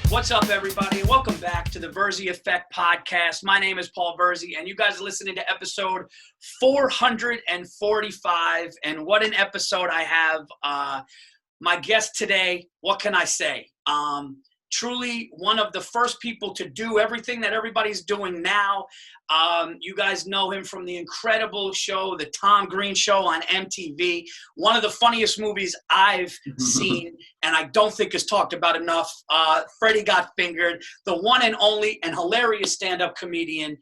What's up, everybody? Welcome back to the Virzi Effect podcast. My name is Paul Virzi, and you guys are listening to episode 445. And what an episode I have. My guest today, what can I say? Truly one of the first people to do everything that everybody's doing now. You guys know him from the incredible show, The Tom Green Show on MTV. One of the funniest movies I've seen, and I don't think is talked about enough. Freddie Got Fingered, the one and only and hilarious stand-up comedian,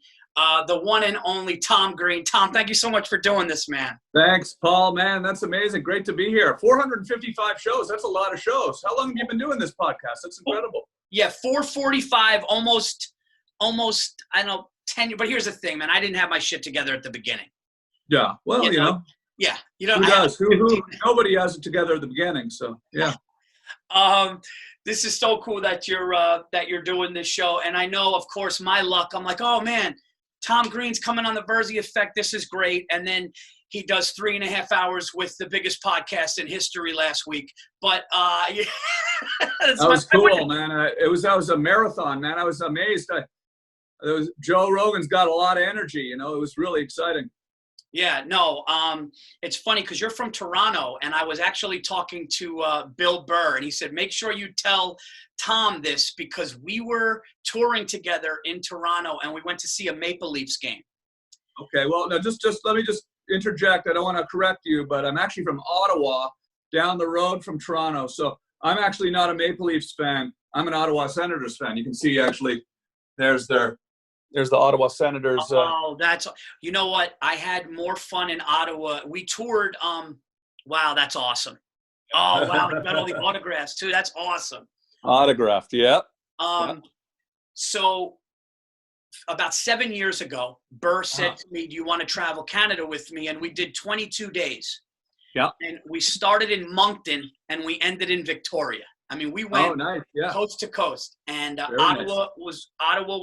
the one and only Tom Green. Tom, thank you so much for doing this, man. Thanks, Paul. Man, that's amazing. Great to be here. 455 shows. That's a lot of shows. How long have you been doing this podcast? That's incredible. Yeah, 445, almost, I don't know, 10 years. But here's the thing, man. I didn't have my shit together at the beginning. Yeah, well, you know. Yeah. Who does? Nobody has it together at the beginning, so, yeah. This is so cool that you're doing this show. And I know, of course, my luck. I'm like, oh, man, Tom Green's coming on the Virzi Effect. This is great. And then he does 3.5 hours with the biggest podcast in history last week. But yeah, that was cool, man. That was a marathon, man. I was amazed. Joe Rogan's got a lot of energy. You know, it was really exciting. Yeah, no, it's funny because you're from Toronto, and I was actually talking to Bill Burr, and he said, make sure you tell Tom this because we were touring together in Toronto, and we went to see a Maple Leafs game. Okay, well, now just let me just interject. I don't want to correct you, but I'm actually from Ottawa, down the road from Toronto, so I'm actually not a Maple Leafs fan. I'm an Ottawa Senators fan. You can see, actually, there's the Ottawa Senators. Oh, you know what? I had more fun in Ottawa. We toured. Wow, that's awesome. Oh, wow. We got all the autographs, too. That's awesome. Autographed, yeah. So about 7 years ago, Burr said to me, do you want to travel Canada with me? And we did 22 days. Yeah. And we started in Moncton, and we ended in Victoria. I mean, we went coast to coast. And Ottawa was Ottawa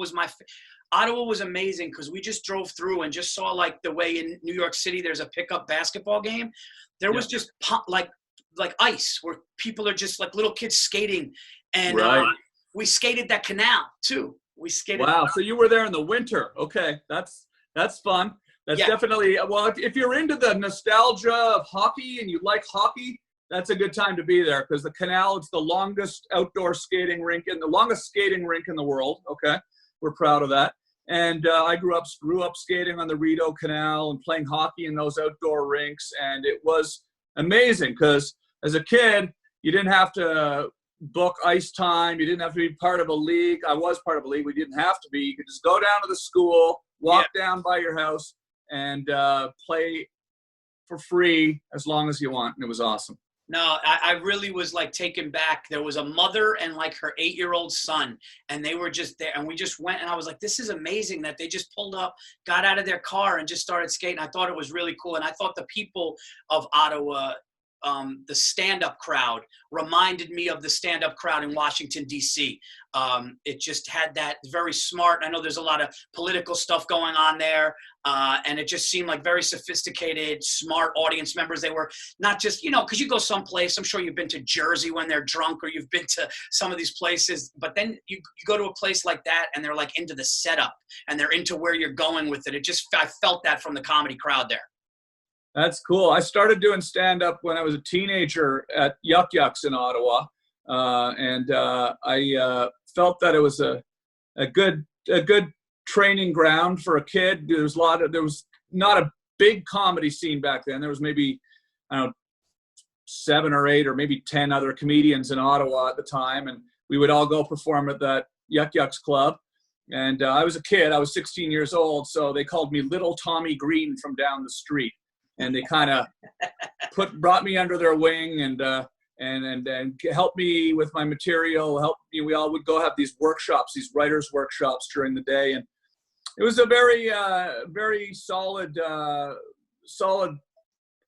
was amazing because we just drove through and just saw, like, the way in New York City there's a pickup basketball game. There was just like ice where people are just like little kids skating. And we skated that canal too. We skated. Wow. So you were there in the winter. Okay. That's fun. That's definitely, well, if you're into the nostalgia of hockey and you like hockey, that's a good time to be there because the canal, it's the longest outdoor skating rink the longest skating rink in the world. Okay. We're proud of that. And I grew up skating on the Rideau Canal and playing hockey in those outdoor rinks. And it was amazing because as a kid, you didn't have to book ice time. You didn't have to be part of a league. I was part of a league. We didn't have to be. You could just go down to the school, walk down by your house, and play for free as long as you want. And it was awesome. No, I really was like taken back. There was a mother and like her 8-year-old son, and they were just there. And we just went, and I was like, this is amazing that they just pulled up, got out of their car, and just started skating. I thought it was really cool. And I thought the people of Ottawa, the stand-up crowd, reminded me of the stand-up crowd in Washington, D.C. It just had that very smart. I know there's a lot of political stuff going on there, and it just seemed like very sophisticated, smart audience members. They were not just, because you go someplace, I'm sure you've been to Jersey when they're drunk, or you've been to some of these places, but then you go to a place like that, and they're like into the setup, and they're into where you're going with it. I felt that from the comedy crowd there. That's cool. I started doing stand-up when I was a teenager at Yuck Yucks in Ottawa, and I felt that it was a good training ground for a kid. There was not a big comedy scene back then. There was maybe 7 or 8 or maybe 10 other comedians in Ottawa at the time, and we would all go perform at that Yuck Yucks club. And I was a kid. I was 16 years old, so they called me Little Tommy Green from down the street. And they kind of brought me under their wing and helped me with my material. We all would go have these workshops, these writers' workshops during the day, and it was a very, very solid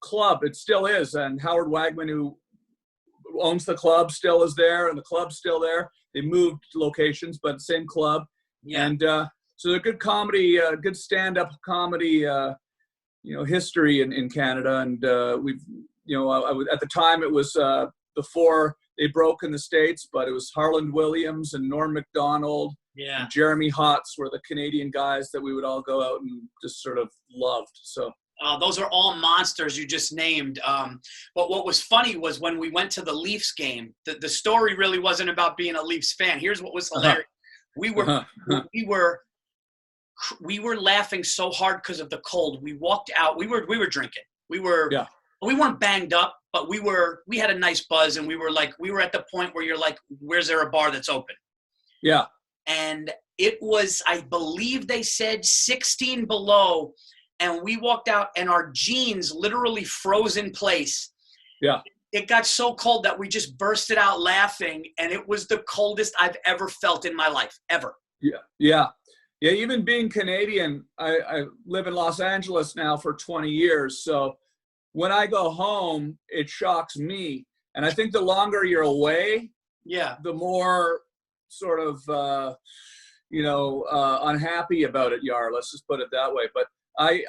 club. It still is, and Howard Wagman, who owns the club, still is there, and the club's still there. They moved locations, but same club. Yeah. And so they're good comedy, good stand-up comedy. History in Canada, and we've, at the time it was before they broke in the States, but it was Harland Williams and Norm Macdonald and Jeremy Hotz were the Canadian guys that we would all go out and just sort of loved. So those are all monsters you just named. But what was funny was when we went to the Leafs game, the story really wasn't about being a Leafs fan. Here's what was hilarious. We were laughing so hard because of the cold. We walked out. We were drinking. We weren't banged up, but we had a nice buzz, and we were at the point where you're like, where's there a bar that's open? Yeah. And it was, I believe they said 16 below, and we walked out and our jeans literally froze in place. Yeah. It got so cold that we just bursted out laughing, and it was the coldest I've ever felt in my life, ever. Yeah. Yeah. Yeah. Even being Canadian, I live in Los Angeles now for 20 years. So when I go home, it shocks me. And I think the longer you're away, the more sort of, unhappy about it you are. Let's just put it that way. But I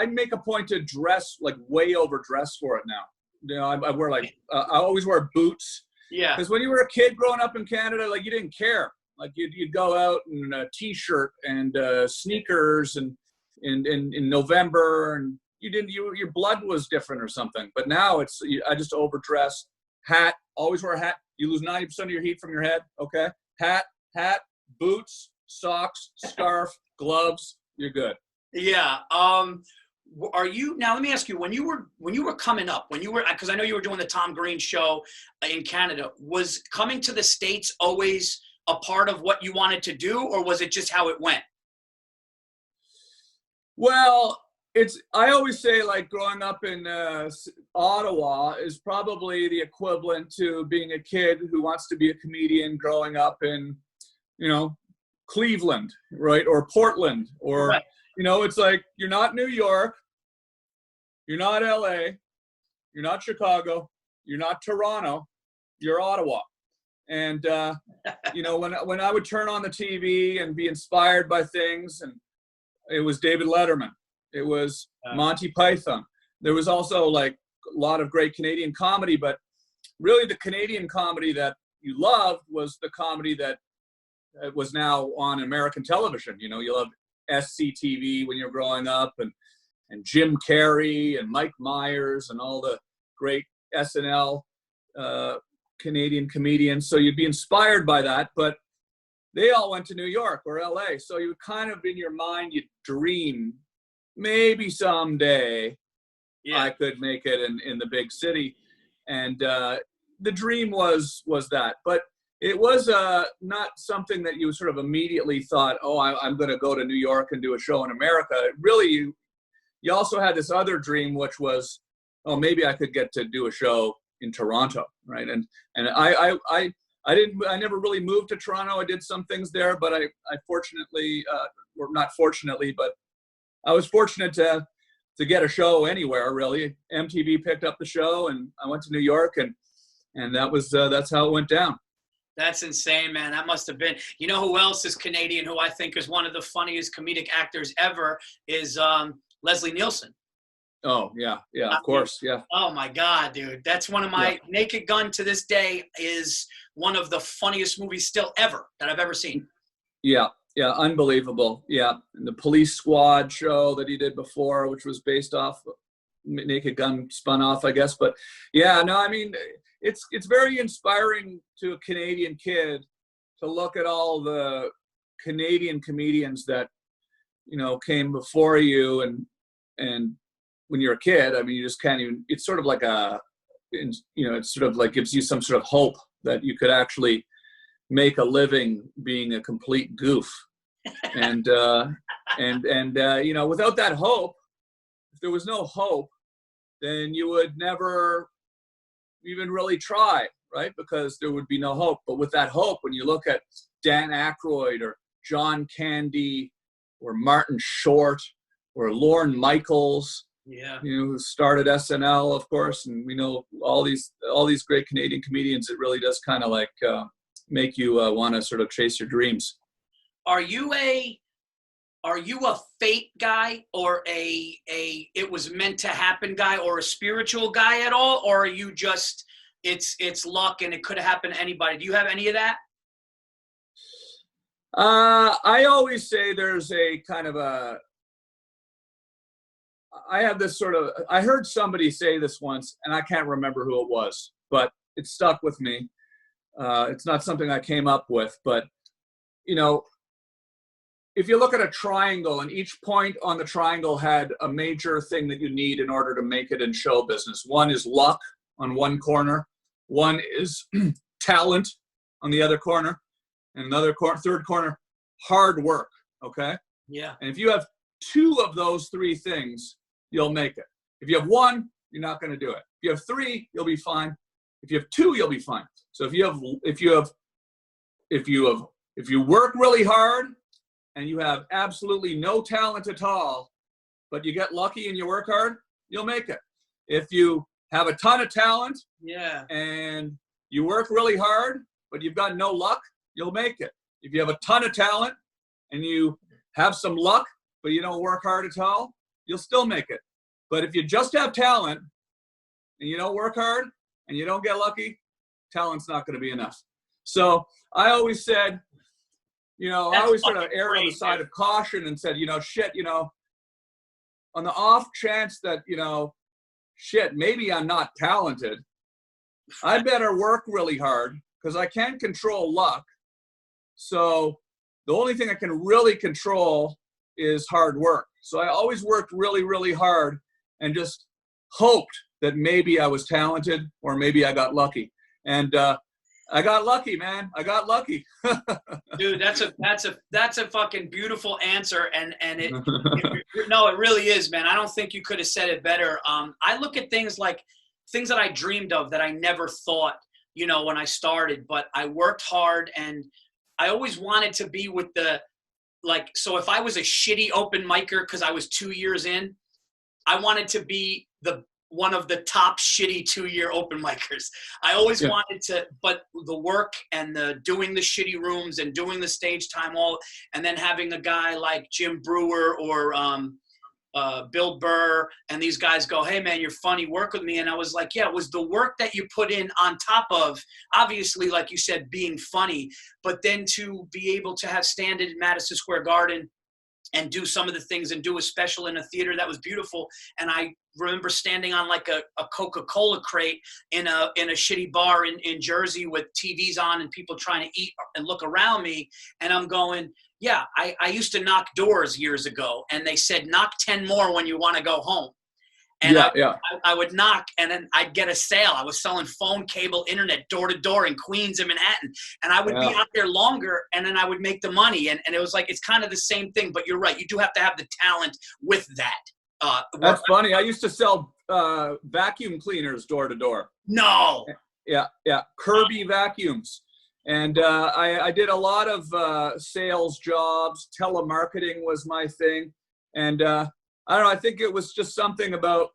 make a point to dress like way overdress for it now. You know, I wear I always wear boots. Yeah. Because when you were a kid growing up in Canada, like you didn't care. Like you'd go out in a t-shirt and sneakers and in November, and your blood was different or something. But now I just overdress. Hat, always wear a hat. You lose 90% of your heat from your head. Okay. Hat, boots, socks, scarf, gloves. You're good. Yeah. Are you now? Let me ask you. When you were coming up, because I know you were doing the Tom Green show in Canada, was coming to the States always a part of what you wanted to do, or was it just how it went? Well, I always say like growing up in Ottawa is probably the equivalent to being a kid who wants to be a comedian growing up in, Cleveland, right? Or Portland, or, right. It's like, you're not New York, you're not LA, you're not Chicago, you're not Toronto, you're Ottawa. And, when I would turn on the TV and be inspired by things, and it was David Letterman, it was Monty Python. There was also like a lot of great Canadian comedy, but really the Canadian comedy that you loved was the comedy that was now on American television. You loved SCTV when you're growing up, and Jim Carrey and Mike Myers and all the great SNL Canadian comedians. So you'd be inspired by that, but they all went to New York or LA. So you kind of in your mind, you'd dream maybe someday I could make it in the big city. And the dream was that, but it was not something that you sort of immediately thought, oh, I'm going to go to New York and do a show in America. Really, you also had this other dream, which was, oh, maybe I could get to do a show in Toronto, right? And I never really moved to Toronto. I did some things there, but I fortunately, or not fortunately, but I was fortunate to get a show anywhere, really. MTV picked up the show, and I went to New York, and that's how it went down. That's insane, man. That must have been. You know who else is Canadian, who I think is one of the funniest comedic actors ever, is Leslie Nielsen. Oh, yeah, of course, yeah. Oh, my God, dude. That's one of my Naked Gun to this day is one of the funniest movies still ever that I've ever seen. Yeah, unbelievable. Yeah, and the Police Squad show that he did before, which was based off Naked Gun, spun off, I guess. But yeah, no, I mean, it's very inspiring to a Canadian kid to look at all the Canadian comedians that came before you, and when you're a kid, I mean, you just can't even. It's sort of like it's sort of like gives you some sort of hope that you could actually make a living being a complete goof, and without that hope, if there was no hope, then you would never even really try, right? Because there would be no hope. But with that hope, when you look at Dan Aykroyd or John Candy or Martin Short or Lorne Michaels, who started SNL, of course, and we know all these great Canadian comedians, it really does kind of like make you want to sort of chase your dreams. Are you a fate guy, or a it was meant to happen guy, or a spiritual guy at all, or are you just it's luck and it could have happened to anybody. Do you have any of that? I always say there's a kind of a, I have this sort of, I heard somebody say this once, and I can't remember who it was, but it stuck with me. It's not something I came up with, but, you know, if you look at a triangle and each point on the triangle had a major thing that you need in order to make it in show business. One is luck on one corner. One is talent on the other corner. And third corner, hard work, okay? Yeah. And if you have two of those three things, you'll make it. If you have one, you're not going to do it. If you have three, you'll be fine. If you have two, you'll be fine. So if you work really hard and you have absolutely no talent at all, but you get lucky and you work hard, you'll make it. If you have a ton of talent, yeah, and you work really hard, but you've got no luck, you'll make it. If you have a ton of talent and you have some luck, but you don't work hard at all, you'll still make it. But if you just have talent and you don't work hard and you don't get lucky, talent's not going to be enough. So I always said, you know, I always sort of erred on the side of caution and said, you know, shit, you know, on the off chance that, you know, shit, maybe I'm not talented, I better work really hard because I can't control luck. So the only thing I can really control is hard work. So I always worked really, really hard and just hoped that maybe I was talented or maybe I got lucky. And I got lucky, man. I got lucky. Dude, that's a fucking beautiful answer. And it no, it really is, man. I don't think you could have said it better. I look at things like things that I dreamed of that I never thought, you know, when I started, but I worked hard and I always wanted to be with the, like, so if I was a shitty open micer because I was 2 years in, I wanted to be one of the top shitty 2-year open micers. I always wanted to, but the work and the doing the shitty rooms and doing the stage time and then having a guy like Jim Brewer or Bill Burr and these guys go, hey man, you're funny, work with me. And I was like, yeah, it was the work that you put in on top of, obviously, like you said, being funny, but then to be able to have stand in Madison Square Garden and do some of the things and do a special in a theater that was beautiful. And I remember standing on like a Coca-Cola crate in a shitty bar in Jersey with TVs on and people trying to eat and look around me. And I'm going, yeah, I used to knock doors years ago and they said, knock 10 more when you want to go home. And I would knock and then I'd get a sale. I was selling phone, cable, internet, door to door in Queens and Manhattan. And I would be out there longer and then I would make the money. And it was like, it's kind of the same thing, but you're right. You do have to have the talent with that. That's funny. I used to sell vacuum cleaners door to door. No. Yeah. Kirby vacuums. And I did a lot of sales jobs. Telemarketing was my thing. And I don't know, I think it was just something about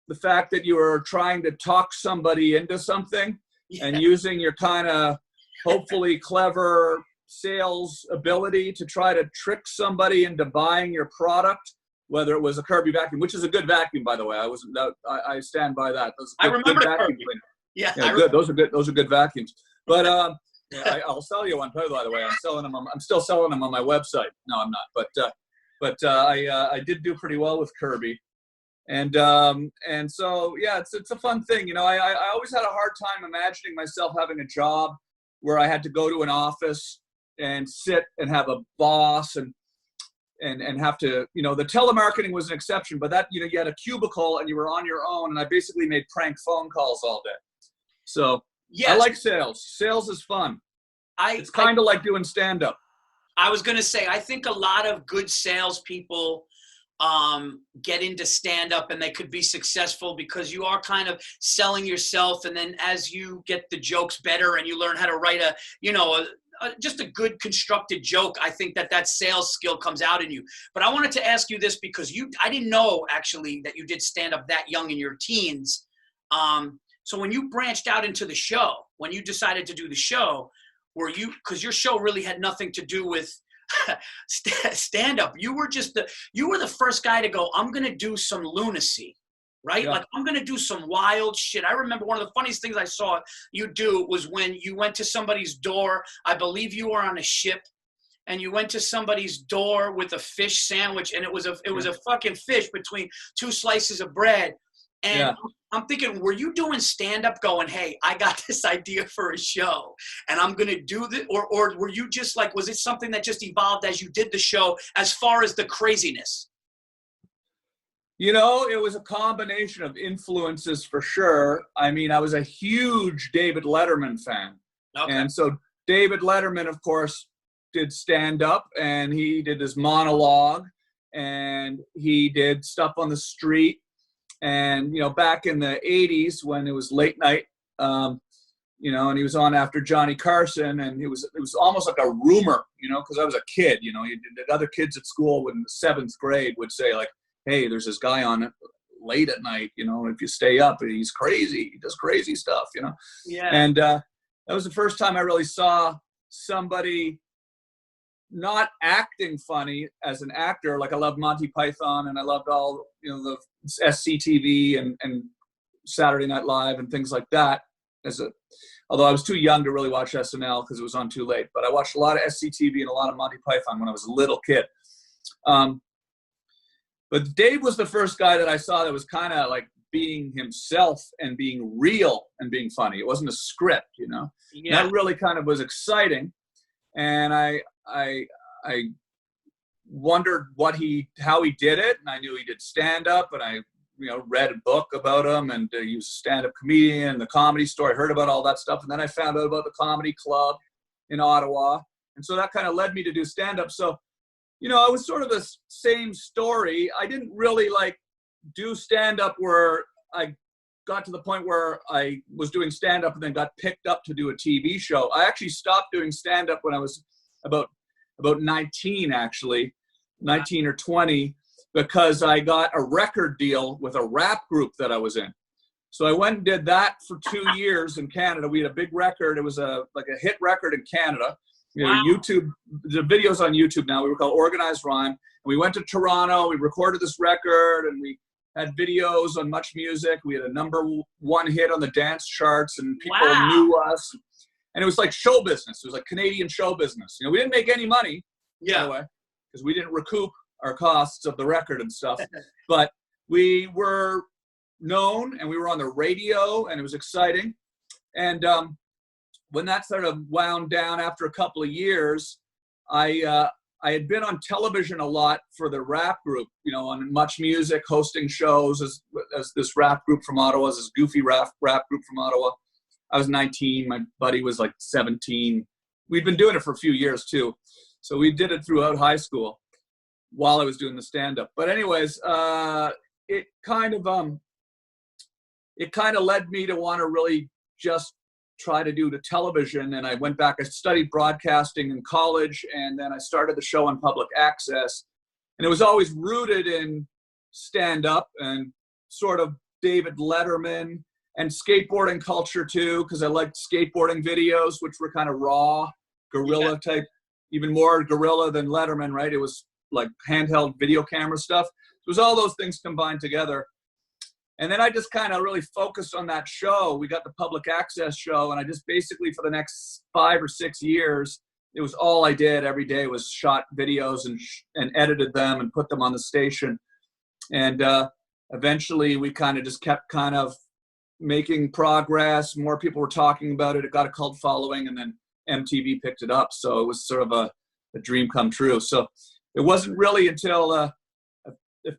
the fact that you were trying to talk somebody into something and using your kind of hopefully clever sales ability to try to trick somebody into buying your product, whether it was a Kirby vacuum, which is a good vacuum, by the way. I stand by that. I remember good vacuum cleaner. Yeah, good. Those are good vacuums. But I'll sell you one, by the way. I'm still selling them on my website. No, I'm not. But I did do pretty well with Kirby, and so yeah, it's a fun thing, you know. I always had a hard time imagining myself having a job where I had to go to an office and sit and have a boss and have to, you know, the telemarketing was an exception, but that, you know, you had a cubicle and you were on your own, and I basically made prank phone calls all day. So yes. I like sales. Sales is fun. It's kind of like doing stand-up. I was going to say, I think a lot of good salespeople get into stand-up and they could be successful because you are kind of selling yourself. And then as you get the jokes better and you learn how to write just a good constructed joke, I think that sales skill comes out in you. But I wanted to ask you this because I didn't know actually that you did stand-up that young in your teens. So when you branched out into the show, when you decided to do the show, because your show really had nothing to do with stand-up. You were the first guy to go, I'm going to do some lunacy. right? Yeah. Like, I'm going to do some wild shit. I remember one of the funniest things I saw you do was when you went to somebody's door. I believe you were on a ship, and you went to somebody's door with a fish sandwich, and it was a fucking fish between two slices of bread. And Yeah. I'm thinking, were you doing stand-up going, hey, I got this idea for a show and I'm going to do this? Or were you just like, was it something that just evolved as you did the show as far as the craziness? You know, it was a combination of influences for sure. I mean, I was a huge David Letterman fan. Okay. And so David Letterman, of course, did stand-up, and he did his monologue, and he did stuff on the street. And, you know, back in the 80s when it was late night, you know, and he was on after Johnny Carson, and it was almost like a rumor, you know, because I was a kid, you know, other kids at school in the 7th grade would say, like, hey, there's this guy on late at night, you know, if you stay up, he's crazy, he does crazy stuff, you know. Yeah. And that was the first time I really saw somebody not acting funny as an actor. Like, I loved Monty Python, and I loved all, you know, the SCTV and Saturday Night Live and things like that. Although I was too young to really watch SNL because it was on too late, but I watched a lot of SCTV and a lot of Monty Python when I was a little kid. But Dave was the first guy that I saw that was kind of like being himself and being real and being funny. It wasn't a script, you know. Yeah. That really kind of was exciting. And I wondered how he did it, and I knew he did stand up, and I, you know, read a book about him, and he was a stand up comedian, the Comedy Store. I heard about all that stuff, and then I found out about the Comedy Club in Ottawa, and so that kind of led me to do stand up. So, you know, I was sort of the same story. I didn't really like do stand up where I got to the point where I was doing stand up and then got picked up to do a TV show. I actually stopped doing stand up when I was about 19, actually, 19 or 20, because I got a record deal with a rap group that I was in. So I went and did that for 2 years in Canada. We had a big record. It was like a hit record in Canada. You know, Wow. YouTube, the videos on YouTube now. We were called Organized Rhyme. And we went to Toronto. We recorded this record, and we had videos on Much Music. We had a #1 hit on the dance charts, and people Wow. knew us. And it was like show business. It was like Canadian show business. You know, we didn't make any money, by the way, because we didn't recoup our costs of the record and stuff. But we were known, and we were on the radio, and it was exciting. And when that sort of wound down after a couple of years, I had been on television a lot for the rap group, you know, on Much Music, hosting shows as this rap group from Ottawa, this goofy rap group from Ottawa. I was 19. My buddy was like 17. We'd been doing it for a few years too. So we did it throughout high school while I was doing the stand-up. But anyways, it kind of led me to want to really just try to do the television. And I went back, I studied broadcasting in college, and then I started the show on public access. And it was always rooted in stand-up and sort of David Letterman and skateboarding culture too, because I liked skateboarding videos, which were kind of raw, guerrilla type, even more guerrilla than Letterman, right? It was like handheld video camera stuff. It was all those things combined together. And then I just kind of really focused on that show. We got the public access show, and I just basically for the next 5 or 6 years, it was all I did every day was shot videos and edited them and put them on the station. And eventually we kind of just kept kind of making progress. More people were talking about it. It got a cult following, and then MTV picked it up. So it was sort of a dream come true. So it wasn't really until a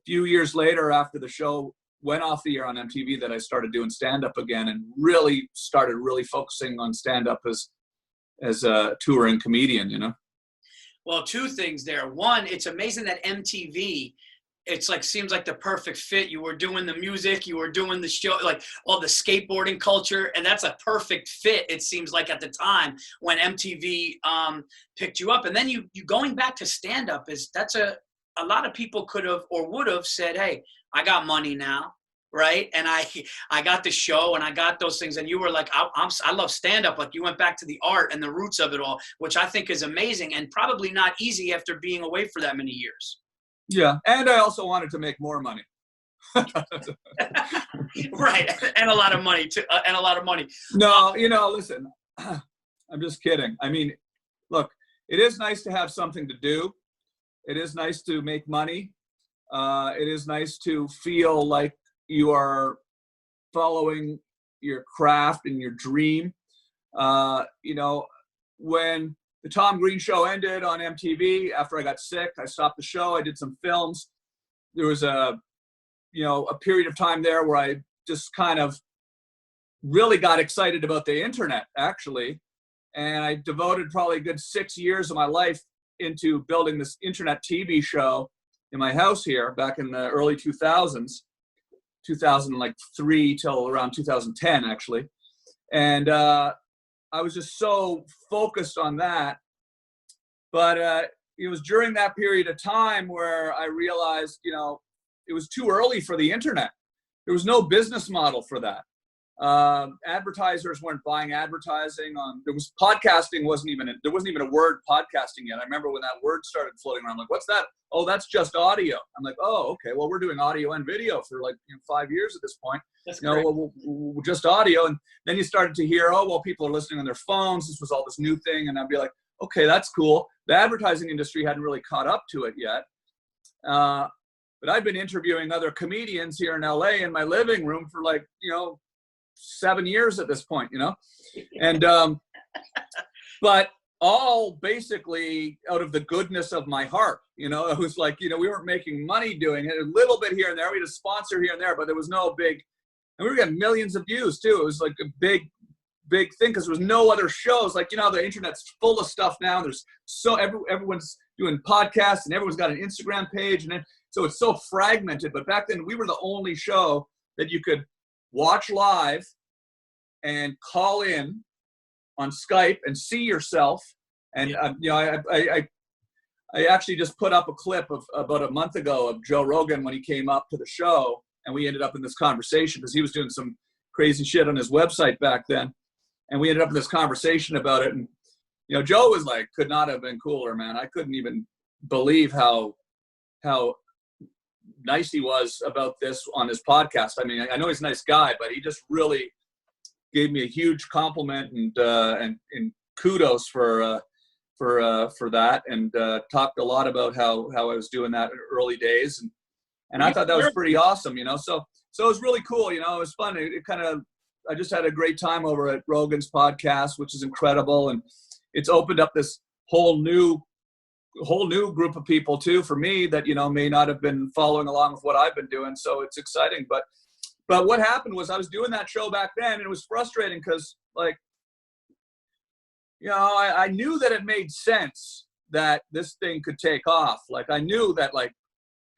few years later after the show went off the air on MTV that I started doing stand-up again, and really started focusing on stand-up as a touring comedian, you know? Well, 2 things there. One, it's amazing that MTV, it's like, seems like the perfect fit. You were doing the music, you were doing the show, like all the skateboarding culture, and that's a perfect fit, it seems like, at the time when MTV picked you up. And then you going back to stand-up, that's a lot of people could have or would have said, hey, I got money now, right? And I got the show and I got those things. And you were like, I love stand-up. Like, you went back to the art and the roots of it all, which I think is amazing and probably not easy after being away for that many years. Yeah, and I also wanted to make more money. Right, and a lot of money too, and a lot of money. No, listen, I'm just kidding. I mean, look, it is nice to have something to do. It is nice to make money. It is nice to feel like you are following your craft and your dream. When the Tom Green show ended on MTV, after I got sick, I stopped the show. I did some films. There was a period of time there where I just kind of really got excited about the internet, actually. And I devoted probably a good 6 years of my life into building this internet TV show in my house here back in the early 2000s, 2003 till around 2010, actually. And I was just so focused on that. But it was during that period of time where I realized, it was too early for the internet. There was no business model for that. Advertisers weren't buying advertising on. Podcasting wasn't even a word podcasting yet. I remember when that word started floating around. I'm like, what's that? Oh, that's just audio. I'm like, oh, okay. Well, we're doing audio and video for 5 years at this point. That's great. Well, just audio. And then you started to hear, oh, well, people are listening on their phones. This was all this new thing. And I'd be like, okay, that's cool. The advertising industry hadn't really caught up to it yet. But I've been interviewing other comedians here in LA in my living room for 7 years at this point, and but all basically out of the goodness of my heart. It was like, we weren't making money doing it, a little bit here and there. We had a sponsor here and there, but there was no big, and we were getting millions of views too. It was like a big thing because there was no other shows. Like, the internet's full of stuff now. There's everyone's doing podcasts and everyone's got an Instagram page. And then, so it's so fragmented. But back then we were the only show that you could watch live and call in on Skype and see yourself. And, I actually just put up a clip of about a month ago of Joe Rogan when he came up to the show, and we ended up in this conversation because he was doing some crazy shit on his website back then. And we ended up in this conversation about it. And, Joe was like, could not have been cooler, man. I couldn't even believe how nice he was about this on his podcast. I mean, I know he's a nice guy, but he just really gave me a huge compliment and kudos for that, and talked a lot about how I was doing that in early days, and I thought that was pretty awesome, So it was really cool, It was fun. I just had a great time over at Rogan's podcast, which is incredible, and it's opened up this whole new group of people too for me that may not have been following along with what I've been doing. So it's exciting. But what happened was I was doing that show back then, and it was frustrating because I knew that it made sense that this thing could take off. Like, I knew that,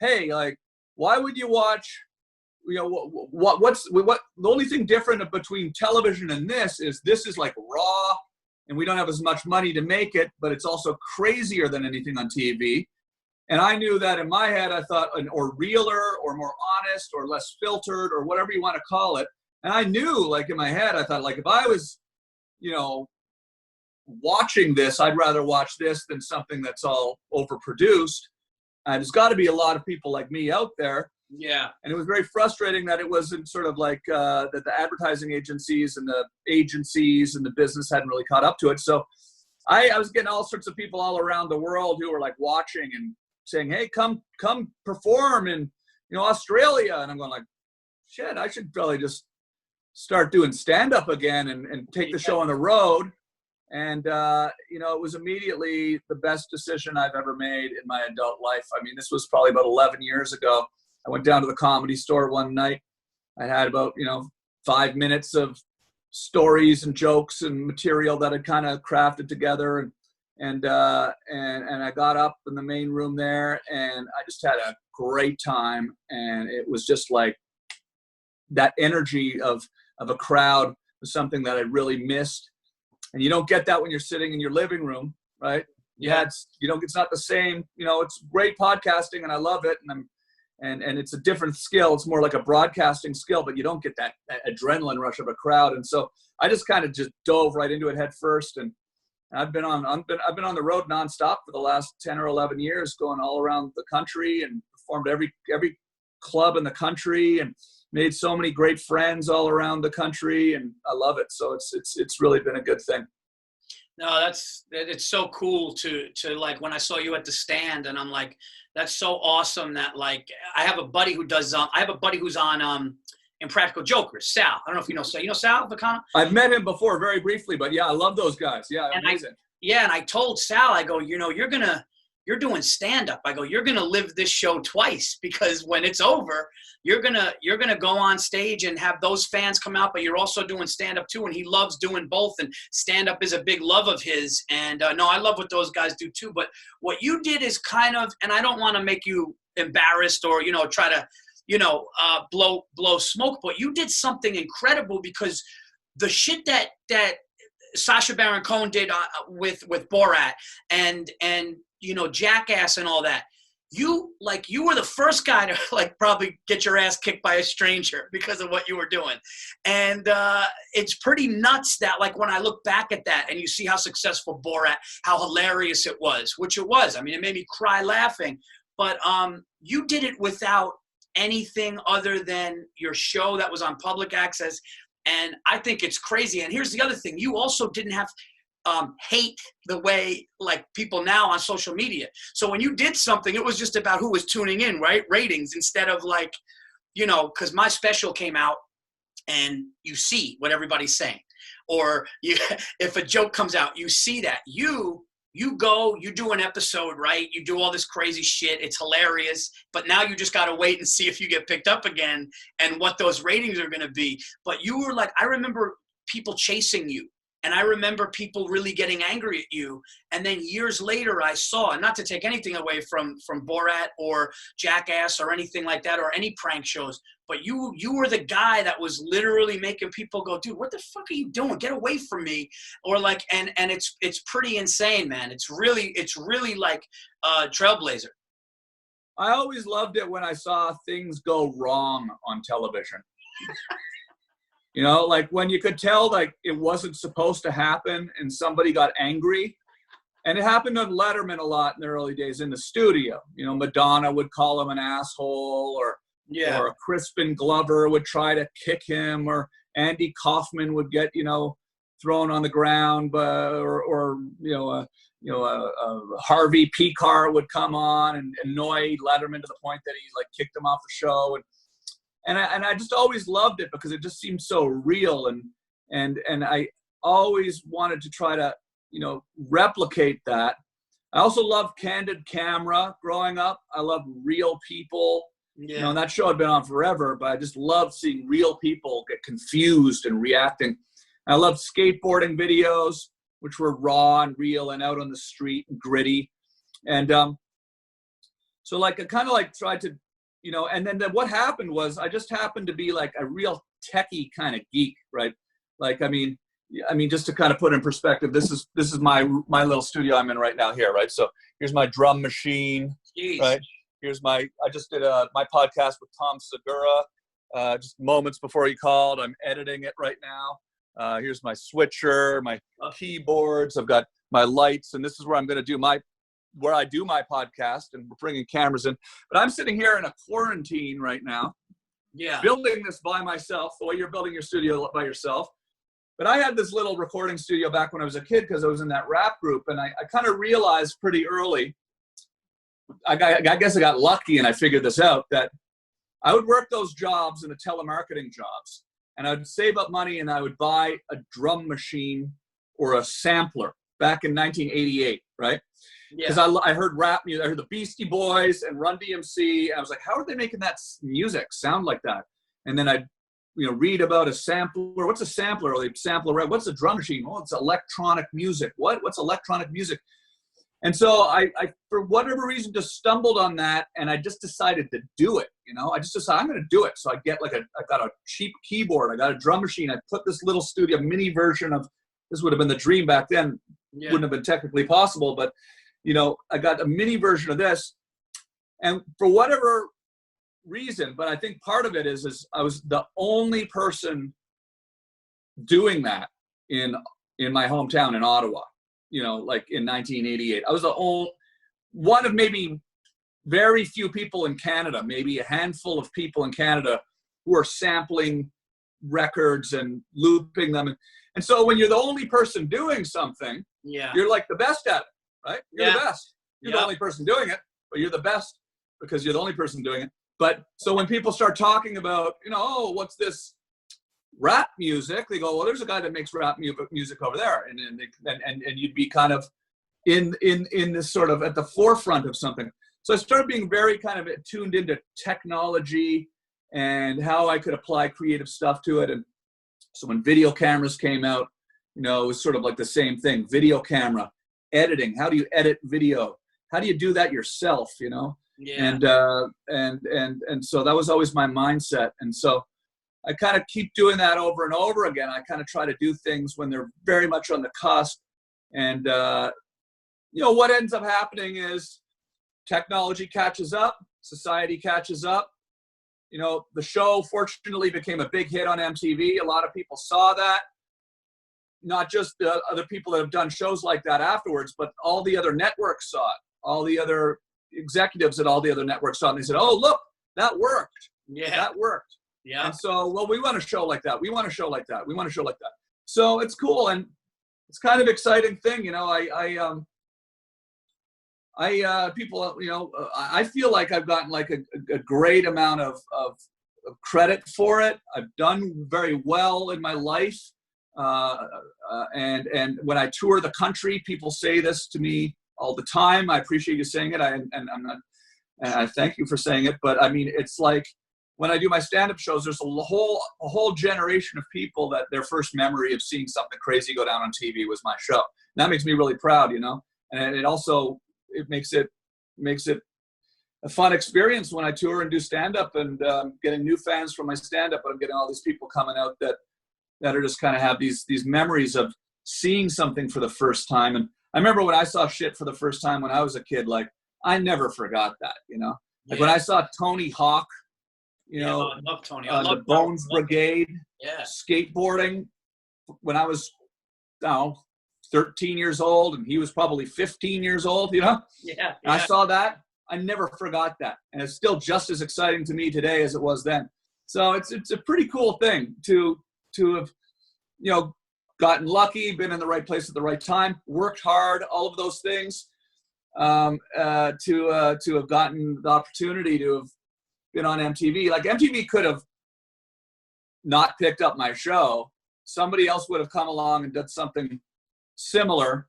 hey, why would you watch? What's the only thing different between television and this is raw. And we don't have as much money to make it, but it's also crazier than anything on TV. And I knew that in my head, I thought, or realer, or more honest, or less filtered, or whatever you want to call it. And I knew, in my head, I thought, if I was, watching this, I'd rather watch this than something that's all overproduced. And there's got to be a lot of people like me out there. Yeah. And it was very frustrating that it wasn't sort of that the advertising agencies and the agencies and the business hadn't really caught up to it. So I was getting all sorts of people all around the world who were watching and saying, hey, come perform in, Australia. And I'm going shit, I should probably just start doing stand-up again and take the show on the road. And, it was immediately the best decision I've ever made in my adult life. I mean, this was probably about 11 years ago. I went down to the Comedy Store one night. I had about, 5 minutes of stories and jokes and material that I'd kind of crafted together. And I got up in the main room there, and I just had a great time. And it was just that energy of a crowd was something that I really missed. And you don't get that when you're sitting in your living room, right? It's not the same, it's great podcasting and I love it. And it's a different skill. It's more like a broadcasting skill, but you don't get that adrenaline rush of a crowd. And so I just kind of just dove right into it head first. And I've been on the road nonstop for the last 10 or 11 years, going all around the country and performed every club in the country and made so many great friends all around the country, and I love it. So it's really been a good thing. No, it's so cool to like when I saw you at the stand, and I'm like, that's so awesome that like I have a buddy who does I have a buddy who's on Impractical Jokers, Sal. I don't know if you know Sal. You know Sal Vacano? I've met him before very briefly, but yeah, I love those guys. Yeah, amazing. And I told Sal, I go, you're doing stand-up. I go, you're gonna live this show twice, because when it's over, you're gonna go on stage and have those fans come out, but you're also doing stand-up too. And he loves doing both, and stand-up is a big love of his. And no, I love what those guys do too. But what you did is kind of, and I don't want to make you embarrassed or try to blow smoke, but you did something incredible, because the shit that Sacha Baron Cohen did with Borat and Jackass and all that, you were the first guy to like probably get your ass kicked by a stranger because of what you were doing. And it's pretty nuts that like when I look back at that and you see how successful Borat, how hilarious it was, which it was. I mean, it made me cry laughing, but you did it without anything other than your show that was on public access. And I think it's crazy. And here's the other thing. You also didn't have hate the way like people now on social media. So when you did something, it was just about who was tuning in, right? Ratings, instead of like, because my special came out and you see what everybody's saying. Or if a joke comes out, you see that. You go, you do an episode, right? You do all this crazy shit. It's hilarious. But now you just got to wait and see if you get picked up again and what those ratings are going to be. But you were like, I remember people chasing you. And I remember people really getting angry at you. And then years later, I saw, and not to take anything away from Borat or Jackass or anything like that, or any prank shows, but you were the guy that was literally making people go, dude, what the fuck are you doing? Get away from me. Or like, and it's pretty insane, man. It's really like trailblazer. I always loved it when I saw things go wrong on television. Like when you could tell like it wasn't supposed to happen and somebody got angry. And it happened on Letterman a lot in the early days in the studio. Madonna would call him an asshole, or Crispin Glover would try to kick him, or Andy Kaufman would get, thrown on the ground, or Harvey Picar would come on and annoy Letterman to the point that he like kicked him off the show. And I just always loved it because it just seemed so real, and I always wanted to try to replicate that. I also loved Candid Camera growing up. I loved real people. And that show had been on forever, but I just loved seeing real people get confused and reacting. I loved skateboarding videos, which were raw and real and out on the street and gritty. And so like I kind of like tried to, and then what happened was I just happened to be like a real techie kind of geek, right? Like, I mean, just to kind of put in perspective, this is my little studio I'm in right now here, right? So here's my drum machine, Jeez. Right? I just did my podcast with Tom Segura just moments before he called. I'm editing it right now. Here's my switcher, my keyboards. I've got my lights, and this is where I'm going to do where I do my podcast, and we're bringing cameras in. But I'm sitting here in a quarantine right now, building this by myself, the way you're building your studio by yourself. But I had this little recording studio back when I was a kid because I was in that rap group, and I kind of realized pretty early, I guess I got lucky and I figured this out, that I would work those jobs in the telemarketing jobs, and I would save up money and I would buy a drum machine or a sampler back in 1988, right? Because I heard rap music. I heard the Beastie Boys and Run DMC. And I was like, how are they making that music sound like that? And then I'd read about a sampler. What's a sampler? Or they sample, right? What's a drum machine? Oh, it's electronic music. What's electronic music? And so I for whatever reason, just stumbled on that, and I just decided to do it. I just decided I'm going to do it. So I got a cheap keyboard. I got a drum machine. I put this little studio mini version of, this would have been the dream back then. Wouldn't have been technically possible, but I got a mini version of this, and for whatever reason, but I think part of it is I was the only person doing that in my hometown in Ottawa, like in 1988. I was the only one of maybe very few people in Canada, maybe a handful of people in Canada, who are sampling records and looping them. And so when you're the only person doing something, you're like the best at it, right? You're the best. You're the only person doing it, but you're the best because you're the only person doing it. But so when people start talking about, oh, what's this rap music? They go, well, there's a guy that makes rap music over there. And you'd be kind of in this sort of at the forefront of something. So I started being very kind of tuned into technology and how I could apply creative stuff to it. And so when video cameras came out, it was sort of like the same thing. Video camera, editing. How do you edit video? How do you do that yourself, And so that was always my mindset. And so I kind of keep doing that over and over again. I kind of try to do things when they're very much on the cusp. And, what ends up happening is technology catches up, society catches up. The show fortunately became a big hit on MTV. A lot of people saw that. Not just the other people that have done shows like that afterwards, but all the other networks saw it. All the other executives at all the other networks saw it. And they said, oh, look, that worked. Yeah. That worked. Yeah. And so, well, we want a show like that. We want a show like that. We want a show like that. So it's cool. And it's kind of exciting thing. I feel like I've gotten like a great amount of credit for it. I've done very well in my life. And when I tour the country, people say this to me all the time. I appreciate you saying it. I thank you for saying it. But I mean, it's like when I do my stand-up shows, there's a whole generation of people that their first memory of seeing something crazy go down on TV was my show. And that makes me really proud, And it also makes it a fun experience when I tour and do stand-up and getting new fans from my stand-up. I'm getting all these people coming out that are just kind of have these memories of seeing something for the first time. And I remember when I saw shit for the first time when I was a kid, like I never forgot that, Like when I saw Tony Hawk, I love Tony. I love the Bones Brigade, yeah, skateboarding when I was, 13 years old, and he was probably 15 years old, Yeah. I saw that. I never forgot that. And it's still just as exciting to me today as it was then. So it's a pretty cool thing to have, gotten lucky, been in the right place at the right time, worked hard, all of those things, to have gotten the opportunity to have been on MTV. Like MTV could have not picked up my show. Somebody else would have come along and done something similar.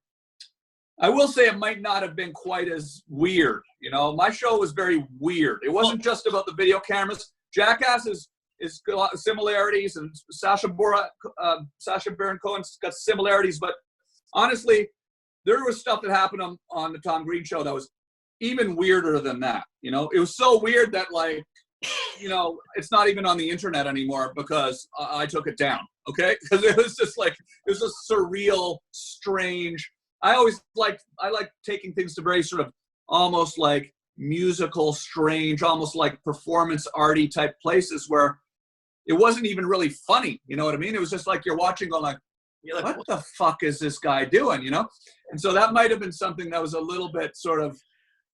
I will say it might not have been quite as weird. My show was very weird. It wasn't just about the video cameras. Jackass is got similarities, and Sacha Baron Cohen's got similarities. But honestly, there was stuff that happened on the Tom Green show that was even weirder than that. It was so weird that it's not even on the internet anymore because I took it down. Okay, because it was just like it was a surreal, strange. I like taking things to very sort of almost like musical, strange, almost like performance arty type places where it wasn't even really funny. You know what I mean? It was just like you're watching going like, what the fuck is this guy doing? And so that might have been something that was a little bit sort of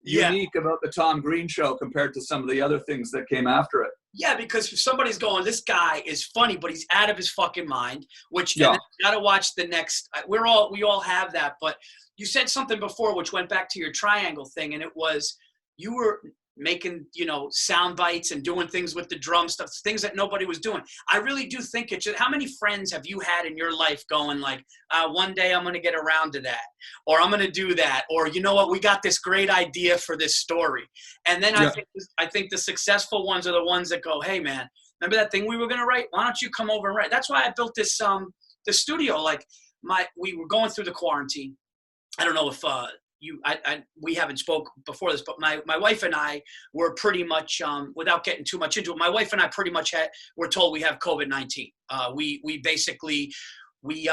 unique about the Tom Green show compared to some of the other things that came after it. Yeah, because if somebody's going, this guy is funny, but he's out of his fucking mind, which you got to watch the next. We all have that. But you said something before, which went back to your triangle thing, and it was you were making, sound bites and doing things with the drum stuff, things that nobody was doing. I really do think it's just, how many friends have you had in your life going like, one day I'm going to get around to that, or I'm going to do that, or you know what, we got this great idea for this story. And then I think the successful ones are the ones that go, hey man, remember that thing we were going to write? Why don't you come over and write? That's why I built this, the studio. Like we were going through the quarantine. I don't know if, we haven't spoke before this, but my wife and I were pretty much, without getting too much into it, my wife and I pretty much were told we have COVID-19. We basically, we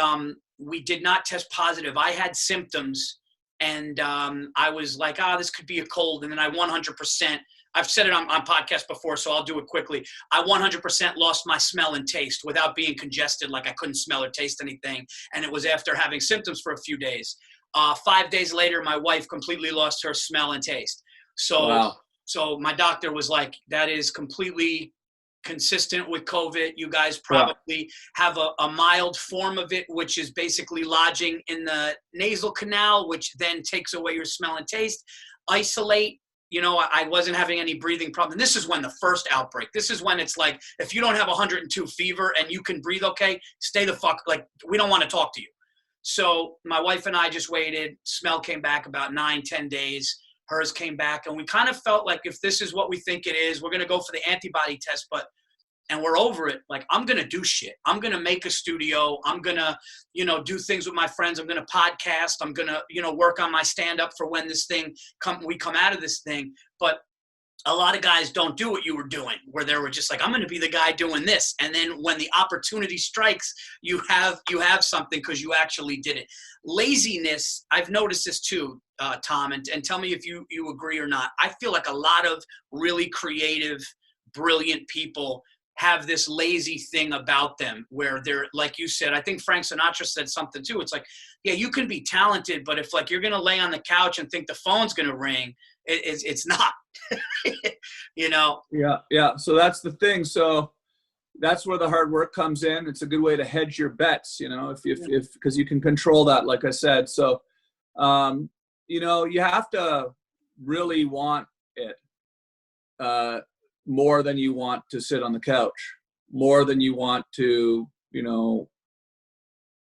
did not test positive. I had symptoms and I was like, this could be a cold. And then I 100%, I've said it on podcast before, so I'll do it quickly. I 100% lost my smell and taste without being congested. Like I couldn't smell or taste anything. And it was after having symptoms for a few days. 5 days later, my wife completely lost her smell and taste. So, wow. So my doctor was like, that is completely consistent with COVID. You guys Yeah. probably have a mild form of it, which is basically lodging in the nasal canal, which then takes away your smell and taste. Isolate. I wasn't having any breathing problem. This is when the first outbreak. This is when it's like, if you don't have 102 fever and you can breathe okay, stay the fuck, like, we don't want to talk to you. So my wife and I just waited. Smell came back about 9-10 days. Hers came back, and we kind of felt like, if this is what we think it is, we're going to go for the antibody test, and we're over it. Like, I'm going to do shit. I'm going to make a studio. I'm going to, do things with my friends. I'm going to podcast. I'm going to, work on my stand-up for when this thing we come out of this thing. But a lot of guys don't do what you were doing, where they were just like, I'm going to be the guy doing this. And then when the opportunity strikes, you have something because you actually did it. Laziness, I've noticed this too, Tom, and tell me if you agree or not. I feel like a lot of really creative, brilliant people have this lazy thing about them where they're, like you said, I think Frank Sinatra said something too. It's like, yeah, you can be talented, but if like you're going to lay on the couch and think the phone's going to ring, it's not. Yeah. So that's the thing. So that's where the hard work comes in. It's a good way to hedge your bets, if because you can control that, like I said. So, you have to really want it more than you want to sit on the couch, more than you want to,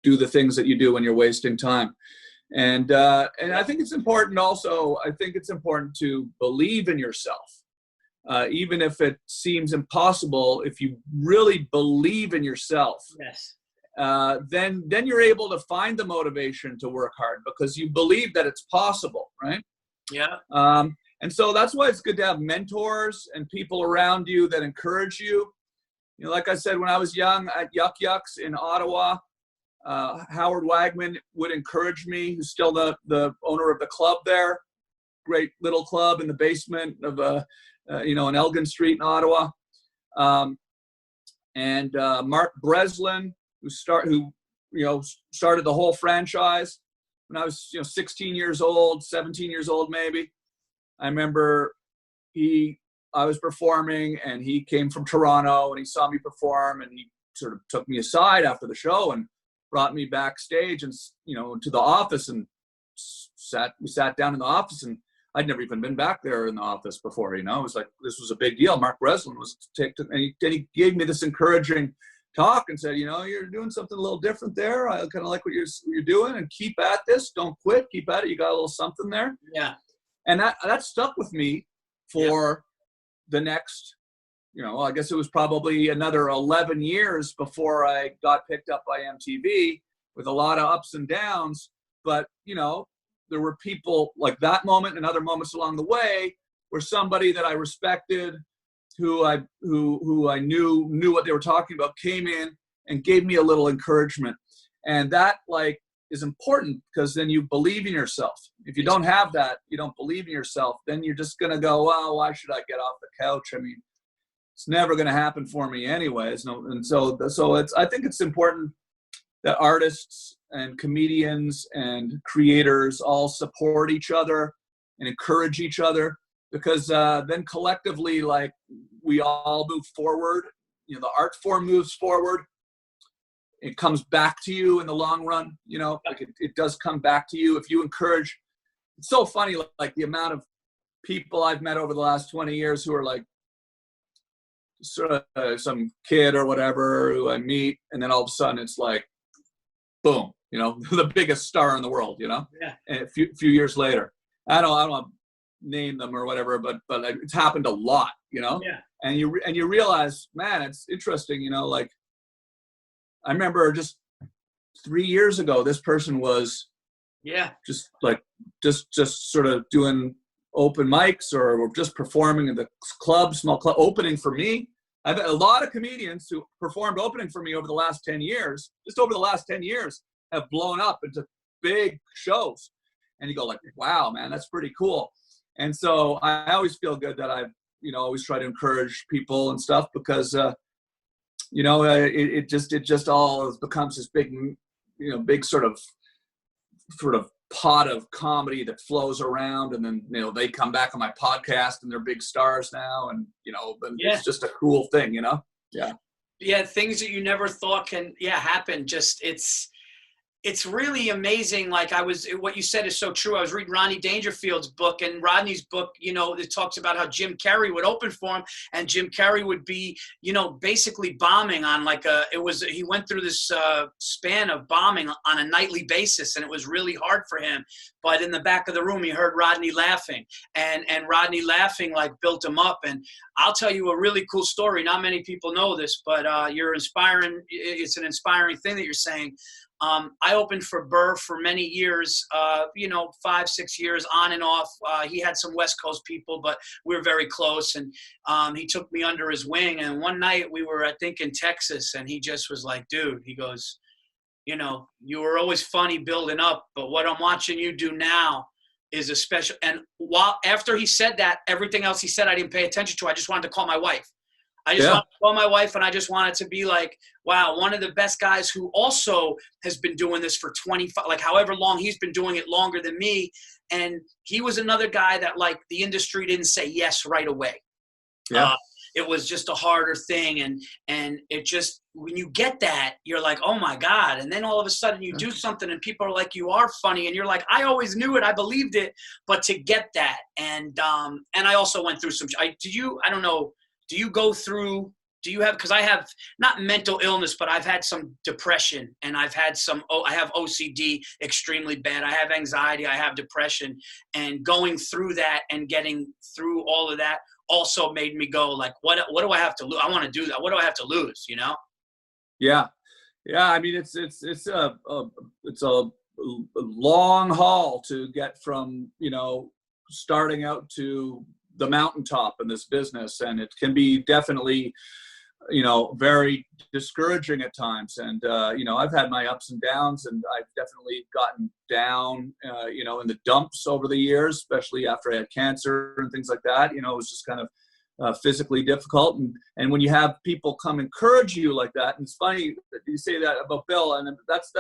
do the things that you do when you're wasting time. And I think it's important also, to believe in yourself. Even if it seems impossible, if you really believe in yourself, yes, then you're able to find the motivation to work hard because you believe that it's possible, right? Yeah. And so that's why it's good to have mentors and people around you that encourage you. Like I said, when I was young at Yuck Yucks in Ottawa, Howard Wagman would encourage me, who's still the owner of the club there. Great little club in the basement of on Elgin Street in Ottawa. And Mark Breslin, who started the whole franchise when I was 16 years old, 17 years old maybe. I remember I was performing and he came from Toronto and he saw me perform and he sort of took me aside after the show and brought me backstage and to the office and we sat down in the office, and I'd never even been back there in the office before. It was like, this was a big deal. Mark Breslin was and he gave me this encouraging talk and said, you're doing something a little different there. I kind of like what you're doing, and keep at this. Don't quit. Keep at it. You got a little something there. Yeah. And that stuck with me for the next, I guess it was probably another 11 years before I got picked up by MTV, with a lot of ups and downs. But, there were people like that moment and other moments along the way where somebody that I respected, who I knew what they were talking about, came in and gave me a little encouragement. And that is important, because then you believe in yourself. If you don't have that, you don't believe in yourself, then you're just going to go, well, why should I get off the couch? I mean, it's never going to happen for me anyways. And so I think it's important that artists and comedians and creators all support each other and encourage each other, because then collectively, we all move forward. The art form moves forward. It comes back to you in the long run. It does come back to you if you encourage. It's so funny, like the amount of people I've met over the last 20 years who are like sort of some kid or whatever who I meet, and then all of a sudden it's like, boom, the biggest star in the world, Yeah. And a few years later, I don't want to name them or whatever, but it's happened a lot, Yeah. And you realize, man, it's interesting, I remember just 3 years ago, this person was just sort of doing open mics or just performing in the small club, opening for me. I've had a lot of comedians who performed opening for me over the last 10 years, have blown up into big shows. And you go like, wow, man, that's pretty cool. And so I always feel good that I've, always try to encourage people and stuff, because, it just all becomes this big, big sort of pot of comedy that flows around, and then they come back on my podcast and they're big stars now, and it's just a cool thing. Yeah, things that you never thought can happen. Just it's really amazing. Like what you said is so true. I was reading Rodney Dangerfield's book, and Rodney's book, it talks about how Jim Carrey would open for him, and Jim Carrey would be, basically bombing on he went through this span of bombing on a nightly basis, and it was really hard for him. But in the back of the room, he heard Rodney laughing, and Rodney laughing built him up. And I'll tell you a really cool story. Not many people know this, but you're inspiring. It's an inspiring thing that you're saying. I opened for Burr for many years, 5-6 years on and off. He had some West Coast people, but we were very close. And he took me under his wing. And one night we were, I think, in Texas, and he just was like, dude, he goes, you were always funny building up, but what I'm watching you do now is a special. And after he said that, everything else he said I didn't pay attention to. I just wanted to call my wife. I just wanted to call my wife, and I just wanted to be like, wow, one of the best guys who also has been doing this for 25, however long he's been doing it longer than me. And he was another guy that the industry didn't say yes right away. Yeah. It was just a harder thing. And it just, when you get that, you're like, oh my God. And then all of a sudden you do something and people are like, you are funny. And you're like, I always knew it. I believed it. But to get that. And I also went through I don't know. Do you go through, because I have not mental illness, but I've had some depression, and I've had I have OCD extremely bad. I have anxiety, I have depression, and going through that and getting through all of that also made me go what do I have to lose? I want to do that. What do I have to lose? Yeah. I mean, it's a long haul to get from, starting out to the mountaintop in this business, and it can be definitely very discouraging at times. And I've had my ups and downs, and I've definitely gotten down in the dumps over the years, especially after I had cancer and things like that. It was just kind of physically difficult, and when you have people come encourage you like that, and it's funny that you say that about Bill, and that's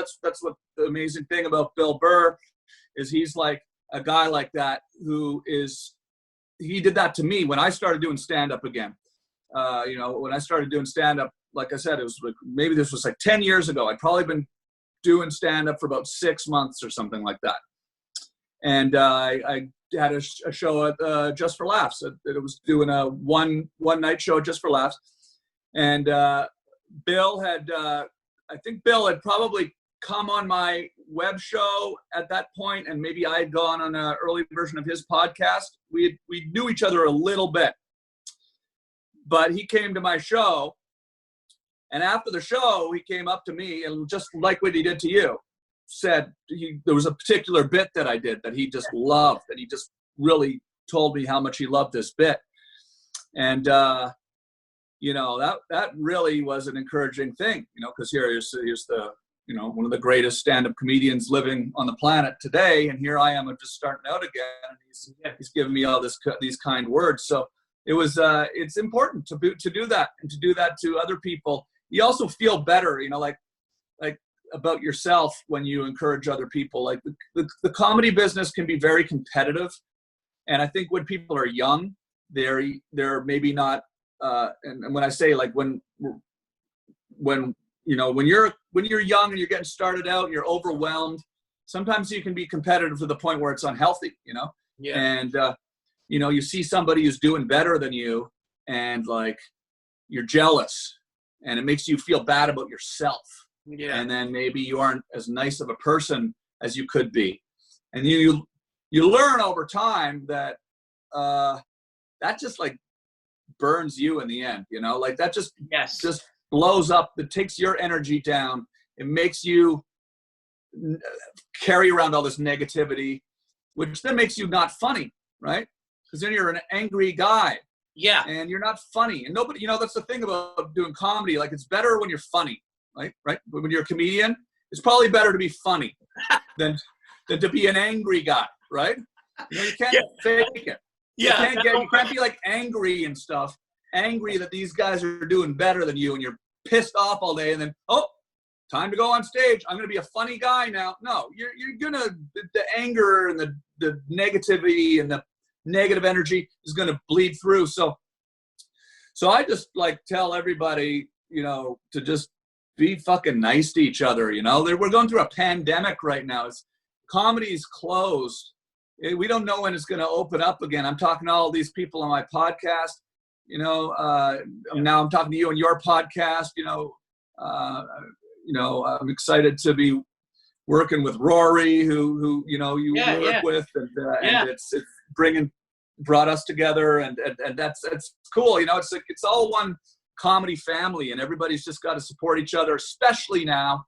what the amazing thing about Bill Burr is. He's like a guy like that he did that to me when I started doing stand-up again. When I started doing stand-up, like I said, it was maybe this was 10 years ago. I'd probably been doing stand-up for about 6 months or something like that. And I had a show at Just for Laughs. It was doing a one-night show Just for Laughs. And Bill had, I think Bill had probably come on my web show at that point, and maybe I had gone on an early version of his podcast. We knew each other a little bit, but he came to my show, and after the show, he came up to me and just like what he did to you, said there was a particular bit that I did that he just loved, and he just really told me how much he loved this bit, and that really was an encouraging thing, because here's the one of the greatest stand-up comedians living on the planet today, and here I am, I'm just starting out again, and he's giving me all these kind words. So it was it's important to do that, and to do that to other people. You also feel better, like about yourself when you encourage other people. Like the comedy business can be very competitive, and I think when people are young, they're maybe not. And when I say when you're young and you're getting started out and you're overwhelmed, sometimes you can be competitive to the point where it's unhealthy, Yeah. And, you see somebody who's doing better than you, and you're jealous, and it makes you feel bad about yourself. Yeah. And then maybe you aren't as nice of a person as you could be. And you learn over time that that just burns you in the end, that just blows up. It takes your energy down. It makes you carry around all this negativity, which then makes you not funny, right? Because then you're an angry guy. Yeah. And you're not funny. And nobody, that's the thing about doing comedy. It's better when you're funny, right? When you're a comedian, it's probably better to be funny than to be an angry guy, right? You can't fake it. Yeah. You can't be angry and stuff. Angry that these guys are doing better than you, and you're pissed off all day, and then time to go on stage. I'm going to be a funny guy now. No, you're going to, the anger and the negativity and the negative energy is going to bleed through. So I just like tell everybody, you know, to just be fucking nice to each other. You know, we're going through a pandemic right now. Comedy's closed. We don't know when it's going to open up again. I'm talking to all these people on my podcast, you know, now I'm talking to you on your podcast, you know, I'm excited to be working with Rory, who you know, you work with, and it's brought us together, and that's cool. You know, it's like, it's all one comedy family, and everybody's just got to support each other, especially now.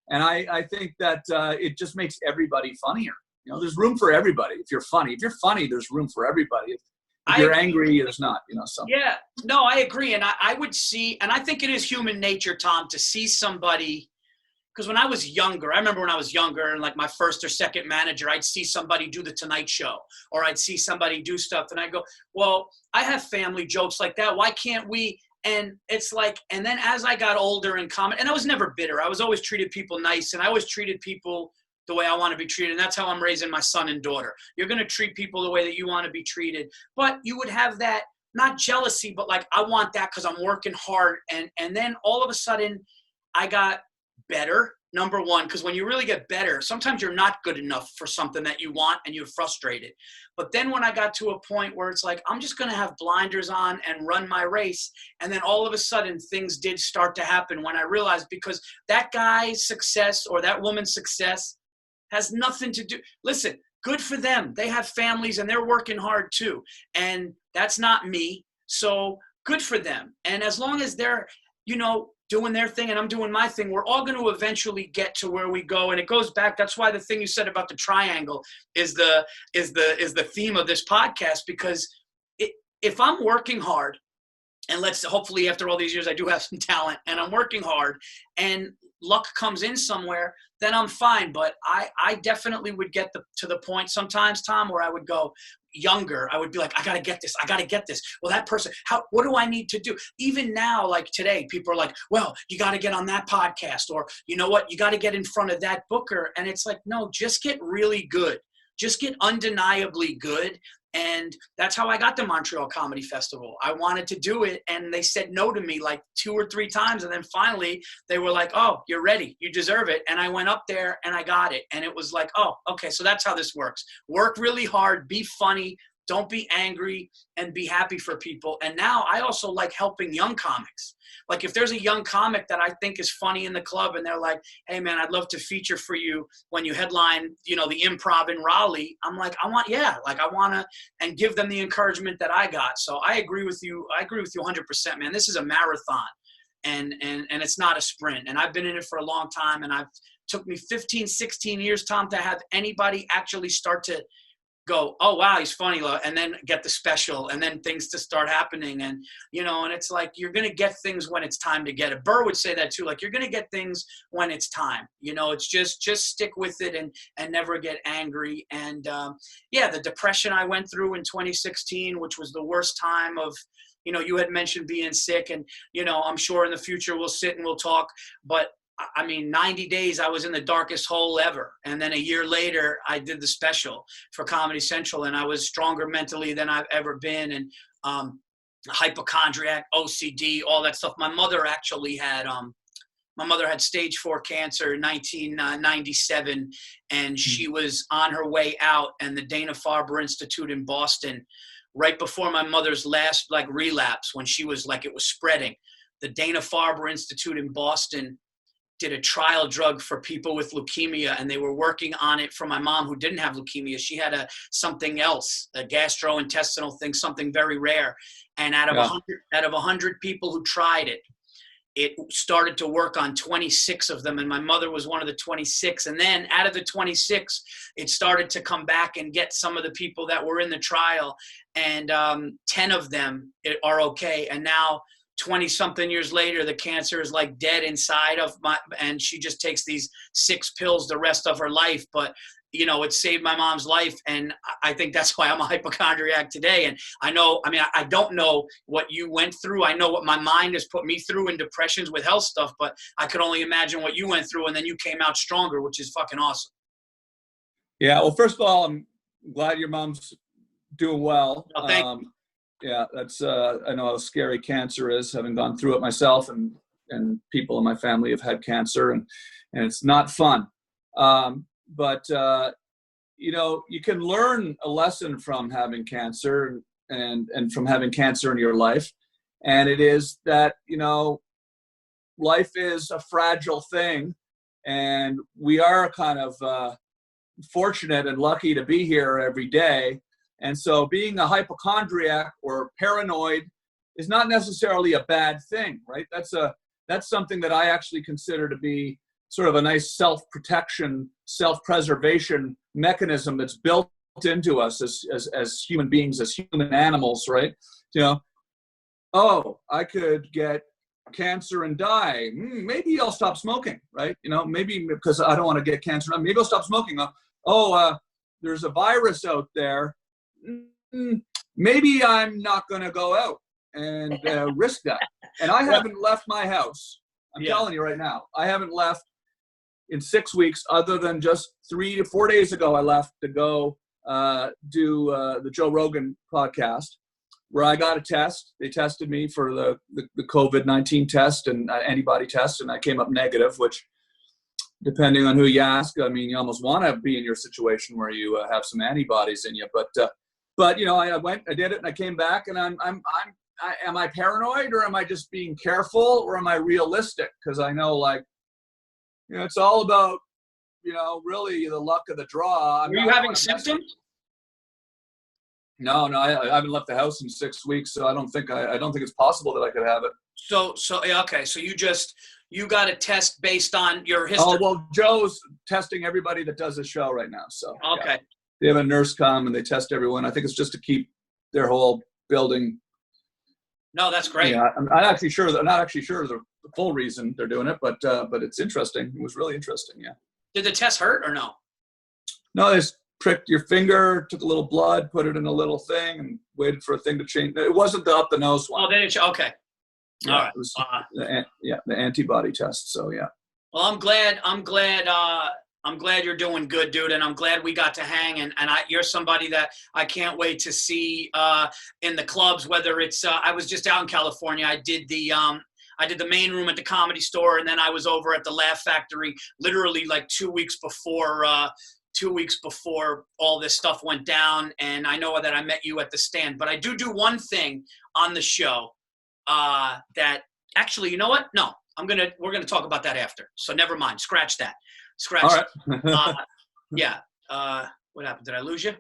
And I think that it just makes everybody funnier. You know, there's room for everybody. If you're funny, there's room for everybody. If you're angry, there's not, you know, so. Yeah, no, I agree. And I would see, and I think it is human nature, Tom, to see somebody, because when I was younger, I remember when I was younger and like my first or second manager, I'd see somebody do the Tonight Show, or I'd see somebody do stuff, and I go, well, I have family jokes like that. Why can't we? And it's like, and then as I got older and I was never bitter. I was always treated people nice, and I always treated people the way I want to be treated. And that's how I'm raising my son and daughter. You're going to treat people the way that you want to be treated. But you would have that, not jealousy, but like, I want that because I'm working hard. And then all of a sudden I got better, number one, because when you really get better, sometimes you're not good enough for something that you want and you're frustrated. But then when I got to a point where it's like, I'm just going to have blinders on and run my race. And then all of a sudden things did start to happen when I realized, because that guy's success or that woman's success has nothing to do. Listen, good for them. They have families and they're working hard too. And that's not me. So good for them. And as long as they're, you know, doing their thing and I'm doing my thing, we're all going to eventually get to where we go. And it goes back. That's why the thing you said about the triangle is the theme of this podcast, because if I'm working hard, and hopefully after all these years, I do have some talent and I'm working hard and luck comes in somewhere, then I'm fine. But I definitely would get to the point sometimes, Tom, where I would go younger. I would be like, I got to get this. I got to get this. Well, that person, what do I need to do? Even now, like today, people are like, well, you got to get on that podcast, or you know what? You got to get in front of that booker. And it's like, no, just get really good. Just get undeniably good. And that's how I got the Montreal Comedy Festival. I wanted to do it, and they said no to me like 2 or 3 times. And then finally, they were like, oh, you're ready. You deserve it. And I went up there, and I got it. And it was like, oh, okay, so that's how this works. Work really hard. Be funny. Don't be angry, and be happy for people. And now I also like helping young comics. Like if there's a young comic that I think is funny in the club and they're like, hey man, I'd love to feature for you when you headline, you know, the Improv in Raleigh. I'm like, I want to, and give them the encouragement that I got. So I agree with you. I agree with you 100%, man. This is a marathon and it's not a sprint. And I've been in it for a long time, and took me 15, 16 years, Tom, to have anybody actually start to go, oh wow, he's funny, and then get the special, and then things to start happening. And you know, and it's like, you're gonna get things when it's time to get it. Burr would say that too, like, you're gonna get things when it's time. You know, it's just stick with it and never get angry. And yeah, the depression I went through in 2016, which was the worst time of, you know, you had mentioned being sick, and you know, I'm sure in the future we'll sit and we'll talk, but I mean, 90 days, I was in the darkest hole ever. And then a year later, I did the special for Comedy Central, and I was stronger mentally than I've ever been. And hypochondriac, OCD, all that stuff. My mother actually had stage 4 cancer in 1997, and she was on her way out. And the Dana-Farber Institute in Boston, right before my mother's last relapse, when she was it was spreading, the Dana-Farber Institute in Boston did a trial drug for people with leukemia, and they were working on it for my mom, who didn't have leukemia. She had something else, a gastrointestinal thing, something very rare. And out of 100 people who tried it, it started to work on 26 of them, and my mother was one of the 26. And then out of the 26, it started to come back and get some of the people that were in the trial, and 10 of them are okay. And now 20-something years later, the cancer is dead inside of and she just takes these 6 pills the rest of her life. But you know, it saved my mom's life. And I think that's why I'm a hypochondriac today. And I mean, I don't know what you went through. I know what my mind has put me through in depressions with health stuff, but I could only imagine what you went through. And then you came out stronger, which is fucking awesome. Yeah. Well, first of all, I'm glad your mom's doing well. Oh, thank you. Yeah, that's, I know how scary cancer is, having gone through it myself, and people in my family have had cancer, and it's not fun. But you know, you can learn a lesson from having cancer and from having cancer in your life. And it is that, you know, life is a fragile thing, and we are kind of fortunate and lucky to be here every day. And so being a hypochondriac or paranoid is not necessarily a bad thing, right? That's something that I actually consider to be sort of a nice self-protection, self-preservation mechanism that's built into us as human beings, as human animals, right? You know, oh, I could get cancer and die. Maybe I'll stop smoking, right? You know, maybe because I don't want to get cancer. Maybe I'll stop smoking. There's a virus out there. Maybe I'm not going to go out and risk that. And I haven't left my house. I'm telling you right now, I haven't left in 6 weeks, other than just 3 to 4 days ago. I left to go do the Joe Rogan podcast, where I got a test. They tested me for the COVID-19 test and antibody test, and I came up negative, which, depending on who you ask, I mean, you almost want to be in your situation where you have some antibodies in you. But you know, I went, I did it, and I came back, and am I paranoid, or am I just being careful, or am I realistic? Because I know, like, you know, it's all about, you know, really the luck of the draw. Were you having symptoms? No, I haven't left the house in 6 weeks, so I don't think it's possible that I could have it. So okay, so you got a test based on your history. Oh, well, Joe's testing everybody that does the show right now. So okay. Yeah. They have a nurse come and they test everyone. I think it's just to keep their whole building. No, that's great. Yeah, I'm not actually sure the full reason they're doing it, but it's interesting. It was really interesting. Yeah. Did the test hurt or no? No, they just pricked your finger, took a little blood, put it in a little thing, and waited for a thing to change. It wasn't the up the nose one. Oh, they didn't. Okay. Yeah, all right. It was the antibody test. So yeah. Well, I'm glad you're doing good, dude, and I'm glad we got to hang. And you're somebody that I can't wait to see in the clubs. Whether it's I was just out in California. I did the main room at the Comedy Store, and then I was over at the Laugh Factory, literally like 2 weeks before. 2 weeks before all this stuff went down. And I know that I met you at the stand. But I do one thing on the show that actually, you know what? No, we're gonna talk about that after. So never mind. Scratch that. Scratch. All right. Yeah. What happened? Did I lose you?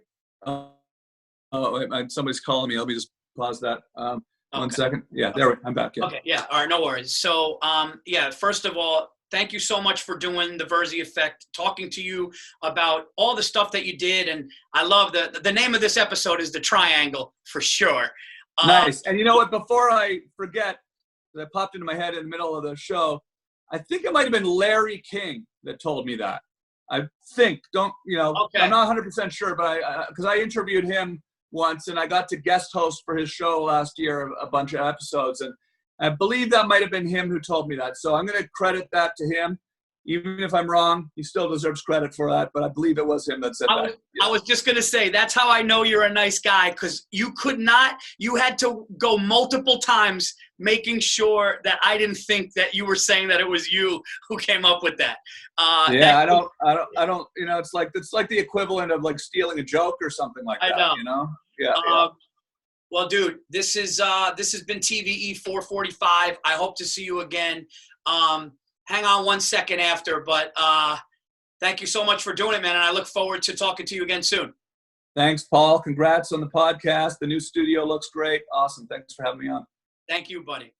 Wait, somebody's calling me. Let me just pause that. Okay. 1 second. Yeah, there I'm back. Yeah. Okay. Yeah. All right. No worries. So, yeah. First of all, thank you so much for doing the Virzi Effect. Talking to you about all the stuff that you did, and I love the name of this episode is The Triangle for sure. Nice. And you know what? Before I forget, that popped into my head in the middle of the show. I think it might have been Larry King that told me that. I think, okay. I'm not 100% sure, but because I interviewed him once and I got to guest host for his show last year, a bunch of episodes. And I believe that might have been him who told me that. So I'm going to credit that to him. Even if I'm wrong, he still deserves credit for that. But I believe it was him that said that. I was just going to say, that's how I know you're a nice guy, because you had to go multiple times making sure that I didn't think that you were saying that it was you who came up with that. I don't, it's like the equivalent of like stealing a joke or something like that. I know. You know? Yeah. Well, dude, this has been TVE 445. I hope to see you again. Hang on 1 second after, but thank you so much for doing it, man. And I look forward to talking to you again soon. Thanks, Paul. Congrats on the podcast. The new studio looks great. Awesome. Thanks for having me on. Thank you, buddy.